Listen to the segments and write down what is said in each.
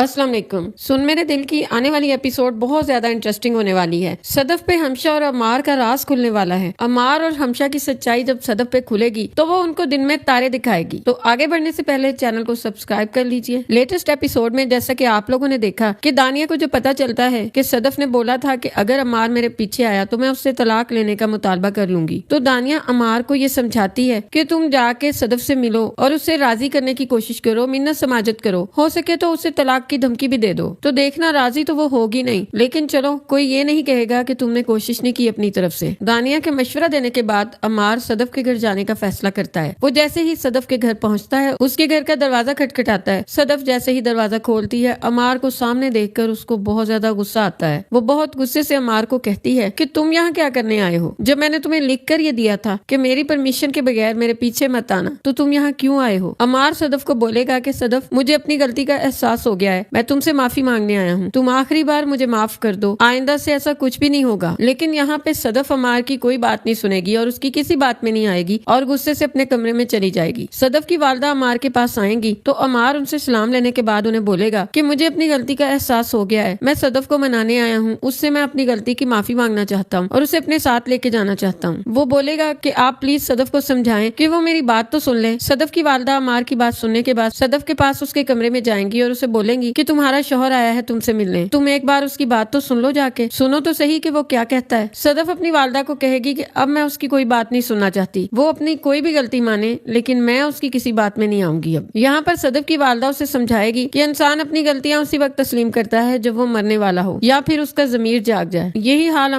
अस्सलाम वालेकुम। सुन मेरे दिल की आने वाली एपिसोड बहुत ज्यादा इंटरेस्टिंग होने वाली है। सदफ पे हमशा और अमार का राज खुलने वाला है। अमार और हमशा की सच्चाई जब सदफ पे खुलेगी तो वो उनको दिन में तारे दिखाएगी। तो आगे बढ़ने से पहले चैनल को सब्सक्राइब कर लीजिए। लेटेस्ट एपिसोड में जैसा कि आप लोगों ने देखा कि दानिया को जो पता चलता है कि सदफ ने बोला था कि अगर अमार मेरे पीछे आया तो मैं उससे तलाक लेने का मुतालबा कर लूंगी, तो दानिया अमार को ये समझाती है कि तुम जाके सदफ से मिलो और उससे राजी करने की कोशिश करो, मिन्नत समाजत करो, हो सके तो उसे तलाक की धमकी भी दे दो। तो देखना राजी तो वो होगी नहीं, लेकिन चलो कोई ये नहीं कहेगा कि तुमने कोशिश नहीं की अपनी तरफ से। दानिया के मशवरा देने के बाद अमार सदफ के घर जाने का फैसला करता है। वो जैसे ही सदफ के घर पहुंचता है उसके घर का दरवाजा खटखटाता है। सदफ जैसे ही दरवाजा खोलती है अमार को सामने देखकर उसको बहुत ज्यादा गुस्सा आता है। वो बहुत गुस्से से अमार को कहती है कि तुम यहाँ क्या करने आए हो? जब मैंने तुम्हें लिख कर ये दिया था कि मेरी परमिशन के बगैर मेरे पीछे मत आना, तो तुम यहाँ क्यों आए हो? अमार सदफ को बोलेगा कि सदफ, मुझे अपनी गलती का एहसास हो गया है, मैं तुमसे माफी मांगने आया हूँ, तुम आखिरी बार मुझे माफ कर दो, आइंदा से ऐसा कुछ भी नहीं होगा। लेकिन यहाँ पे सदफ अमार की कोई बात नहीं सुनेगी और उसकी किसी बात में नहीं आएगी और गुस्से से अपने कमरे में चली जाएगी। सदफ की वालदा अमार के पास आएंगी तो अमार उनसे सलाम लेने के बाद उन्हें बोलेगा कि मुझे अपनी गलती का एहसास हो गया है, मैं सदफ को मनाने आया हूँ, उससे मैं अपनी गलती की माफी मांगना चाहता हूँ और उसे अपने साथ लेके जाना चाहता हूँ। वो बोलेगा कि आप प्लीज सदफ को समझाएं कि वो मेरी बात तो सुन ले। सदफ की वालदा अमार की बात सुनने के बाद सदफ के पास उसके कमरे में जाएंगी और उसे बोलेंगी कि तुम्हारा शौहर आया है तुमसे मिलने, तुम एक बार उसकी बात तो सुन लो, जाके सुनो तो सही कि वो क्या कहता है। सदफ अपनी वालदा को कहेगी कि अब मैं उसकी कोई बात नहीं सुनना चाहती, वो अपनी कोई भी गलती माने, लेकिन मैं उसकी किसी बात में नहीं आऊंगी। अब यहाँ पर सदफ की वालदा उसे समझाएगी कि इंसान अपनी गलतियां उसी वक्त तस्लीम करता है जब वो मरने वाला हो या फिर उसका जमीर जाग जाए। यही हाल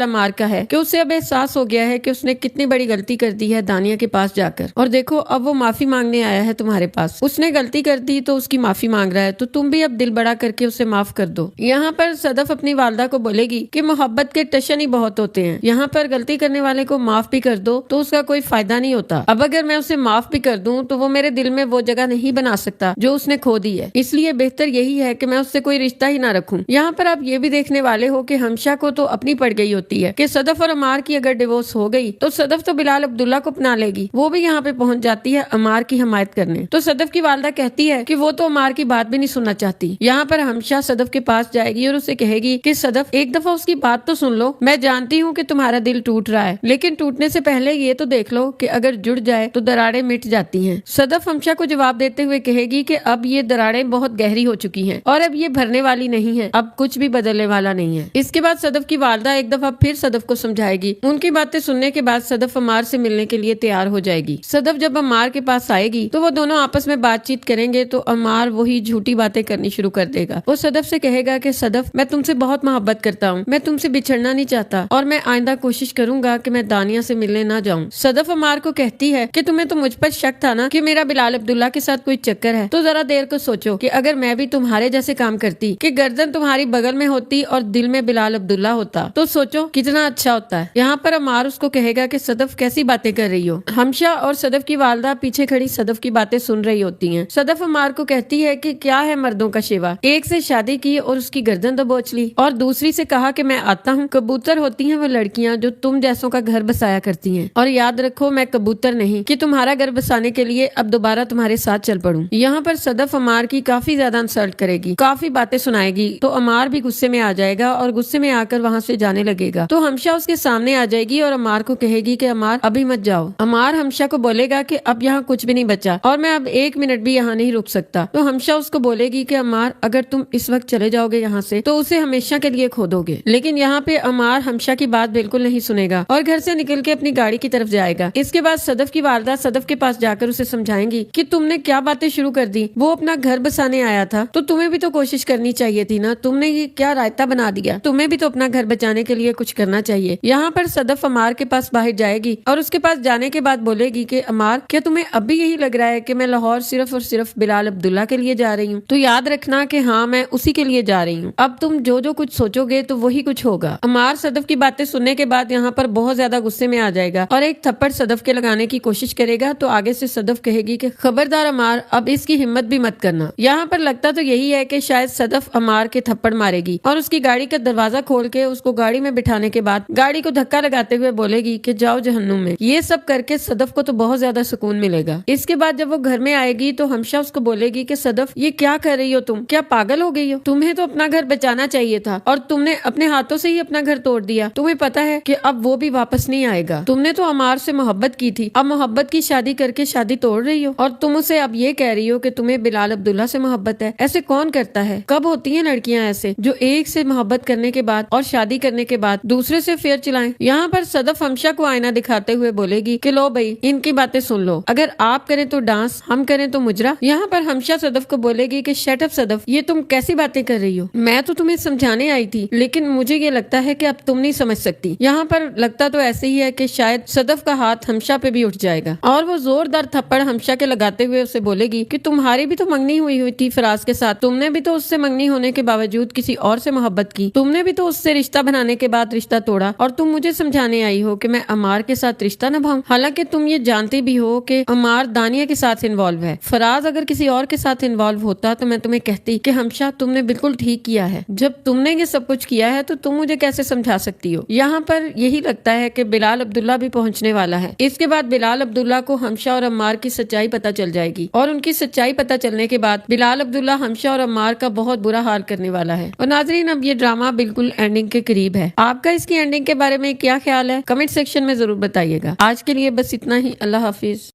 अमार का है कि उसे अब एहसास हो गया है कि उसने कितनी बड़ी गलती कर दी है दानिया के पास जाकर। और देखो अब वो माफी मांगने आया है तुम्हारे पास, उसने गलती कर दी तो उसकी माफी मांग रहा है, तो तुम भी अब दिल बड़ा करके उसे माफ कर दो। यहाँ पर सदफ अपनी वालदा को बोलेगी कि मोहब्बत के टशन ही बहुत होते हैं, यहाँ पर गलती करने वाले को माफ भी कर दो तो उसका कोई फायदा नहीं होता। अब अगर मैं उसे माफ भी कर दूं तो वो मेरे दिल में वो जगह नहीं बना सकता जो उसने खो दी है, इसलिए बेहतर यही है कि मैं उससे कोई रिश्ता ही ना रखूं। यहाँ पर आप ये भी देखने वाले हो कि हमशा को तो अपनी पड़ गई होती है कि सदफ और अमार की अगर डिवोर्स हो गई तो सदफ तो बिलाल अब्दुल्ला को अपना लेगी, वो भी यहाँ पे पहुंच जाती है अमार की हमायत करने। तो सदफ की वालदा कहती है कि वो तो अमार की बात भी नहीं सुनना चाहती। यहाँ पर हमशा सदफ के पास जाएगी और उसे कहेगी कि सदफ एक दफा उसकी बात तो सुन लो, मैं जानती हूँ कि तुम्हारा दिल टूट रहा है, लेकिन टूटने से पहले ये तो देख लो कि अगर जुड़ जाए तो दरारें मिट जाती हैं। सदफ हमशा को जवाब देते हुए कहेगी कि अब ये दरारें बहुत गहरी हो चुकी हैं और अब ये भरने वाली नहीं है, अब कुछ भी बदलने वाला नहीं है। इसके बाद सदफ की वालदा एक दफा फिर सदफ को समझाएगी। उनकी बातें सुनने के बाद सदफ अमार से मिलने के लिए तैयार हो जाएगी। सदफ जब अमार के पास आएगी तो वो दोनों आपस में बातचीत करेंगे तो अमार वही झूठी बातें करनी शुरू कर देगा। वो सदफ से कहेगा कि सदफ, मैं तुमसे बहुत मोहब्बत करता हूँ, मैं तुमसे बिछड़ना नहीं चाहता और मैं आइंदा कोशिश करूंगा कि मैं दानिया से मिलने ना जाऊं। सदफ अमार को कहती है कि तुम्हें तो मुझ पर शक था ना कि मेरा बिलाल अब्दुल्ला के साथ कोई चक्कर है, तो जरा देर को सोचो कि अगर मैं भी तुम्हारे जैसे काम करती, कि गर्दन तुम्हारी बगल में होती और दिल में बिलाल अब्दुल्ला होता, तो सोचो कितना अच्छा होता है। यहाँ पर अमार उसको कहेगा कि सदफ कैसी बातें कर रही हो। हमशा और सदफ की वालदा पीछे खड़ी सदफ की बातें सुन रही होती हैं। सदफ अमार को कहती है कि क्या है मर्दों का शिवा, एक से शादी की और उसकी गर्दन दबोच ली और दूसरी से कहा कि मैं आता हूँ। कबूतर होती हैं वो लड़कियाँ जो तुम जैसों का घर बसाया करती हैं, और याद रखो मैं कबूतर नहीं कि तुम्हारा घर बसाने के लिए अब दोबारा तुम्हारे साथ चल पड़ूं। यहाँ पर सदफ अमार की काफी ज्यादा इंसल्ट करेगी, काफी बातें सुनाएगी, तो अमार भी गुस्से में आ जाएगा और गुस्से में आकर वहाँ से जाने लगेगा। तो हमशा उसके सामने आ जाएगी और अमार को कहेगी कि अमार अभी मत जाओ। अमार हमशा को बोलेगा कि अब यहाँ कुछ भी नहीं बचा और मैं अब एक मिनट भी यहाँ नहीं रुक सकता। तो हमशा उसको बोलेगी कि अमार अगर तुम इस वक्त चले जाओगे यहाँ से तो उसे हमेशा के लिए खो दोगे। लेकिन यहाँ पे अमार हमशा की बात बिल्कुल नहीं सुनेगा और घर से निकल के अपनी गाड़ी की तरफ जाएगा। इसके बाद सदफ की वालदा सदफ के पास जाकर उसे समझाएंगी कि तुमने क्या बातें शुरू कर दी, वो अपना घर बसाने आया था तो तुम्हें भी तो कोशिश करनी चाहिए थी ना, तुमने ये क्या रायता बना दिया, तुम्हें भी तो अपना घर बचाने के लिए कुछ करना चाहिए। यहाँ पर सदफ अमार के पास बाहर जाएगी और उसके पास जाने के बाद बोलेगी कि अमार, क्या तुम्हें अब भी यही लग रहा है कि मैं लाहौर सिर्फ और सिर्फ बिलाल अब्दुल्ला के लिए जा रही हूँ? तो याद रखना कि हाँ, मैं उसी के लिए जा रही हूँ, अब तुम जो जो कुछ सोचोगे तो वही कुछ होगा। अमार सदफ की बातें सुनने के बाद यहाँ पर बहुत ज्यादा गुस्से में आ जाएगा और एक थप्पड़ सदफ के लगाने की कोशिश करेगा। तो आगे से सदफ कहेगी कि खबरदार अमार, अब इसकी हिम्मत भी मत करना। यहाँ पर लगता तो यही है कि शायद सदफ अमार के थप्पड़ मारेगी और उसकी गाड़ी का दरवाजा खोल के उसको गाड़ी में बिठाने के बाद गाड़ी को धक्का लगाते हुए बोलेगी कि जाओ जहन्नुम में। ये सब करके सदफ को तो बहुत ज्यादा सुकून मिलेगा। इसके बाद जब वो घर में आएगी तो हमशा उसको बोलेगी कि सदफ, ये کیا کر رہی ہو تم؟ کیا پاگل ہو گئی ہو؟ تمہیں تو اپنا گھر بچانا چاہیے تھا اور تم نے اپنے ہاتھوں سے ہی اپنا گھر توڑ دیا۔ تمہیں پتا ہے کہ اب وہ بھی واپس نہیں آئے گا۔ تم نے تو عمار سے محبت کی تھی، اب محبت کی شادی کر کے شادی توڑ رہی ہو، اور تم اسے اب یہ کہہ رہی ہو کہ تمہیں بلال عبداللہ سے محبت ہے۔ ایسے کون کرتا ہے؟ کب ہوتی ہیں لڑکیاں ایسے جو ایک سے محبت کرنے کے بعد اور شادی کرنے کے بعد دوسرے سے فیئر چلائیں؟ یہاں پر صدف ہمشہ کو آئینہ دکھاتے ہوئے بولے گی کہ لو بھائی ان کی باتیں سن لو، اگر آپ کریں تو ڈانس، ہم کریں تو مجرا۔ یہاں پر ہمشہ صدف کو بولے گی کہ شٹ اپ صدف، یہ تم کیسی باتیں کر رہی ہو؟ میں تو تمہیں سمجھانے آئی تھی لیکن مجھے یہ لگتا ہے کہ اب تم نہیں سمجھ سکتی۔ یہاں پر لگتا تو ایسے ہی ہے کہ شاید صدف کا ہاتھ ہمشہ پہ بھی اٹھ جائے گا اور وہ زوردار تھپڑ ہمشہ کے لگاتے ہوئے اسے بولے گی کہ تمہاری بھی تو منگنی ہوئی تھی فراز کے ساتھ، تم نے بھی تو اس سے منگنی ہونے کے باوجود کسی اور سے محبت کی، تم نے بھی تو اس سے رشتہ بنانے کے بعد رشتہ توڑا، اور تم مجھے سمجھانے آئی ہو کہ میں عمار کے ساتھ رشتہ نبھاؤں، حالانکہ تم یہ جانتے بھی ہو کہ عمار دانیہ کے ساتھ انوالو ہے۔ فراز اگر کسی اور کے ساتھ انوالو ہوتا تو میں تمہیں کہتی کہ ہمشہ تم نے بالکل ٹھیک کیا ہے، جب تم نے یہ سب کچھ کیا ہے تو تم مجھے کیسے سمجھا سکتی ہو؟ یہاں پر یہی لگتا ہے کہ بلال عبداللہ بھی پہنچنے والا ہے۔ اس کے بعد بلال عبداللہ کو ہمشہ اور عمار کی سچائی پتہ چل جائے گی، اور ان کی سچائی پتہ چلنے کے بعد بلال عبداللہ ہمشہ اور عمار کا بہت برا حال کرنے والا ہے۔ اور ناظرین اب یہ ڈرامہ بالکل اینڈنگ کے قریب ہے، آپ کا اس کی اینڈنگ کے بارے میں کیا خیال ہے؟ کمنٹ سیکشن میں ضرور بتائیے گا۔ آج کے لیے بس اتنا ہی، اللہ حافظ۔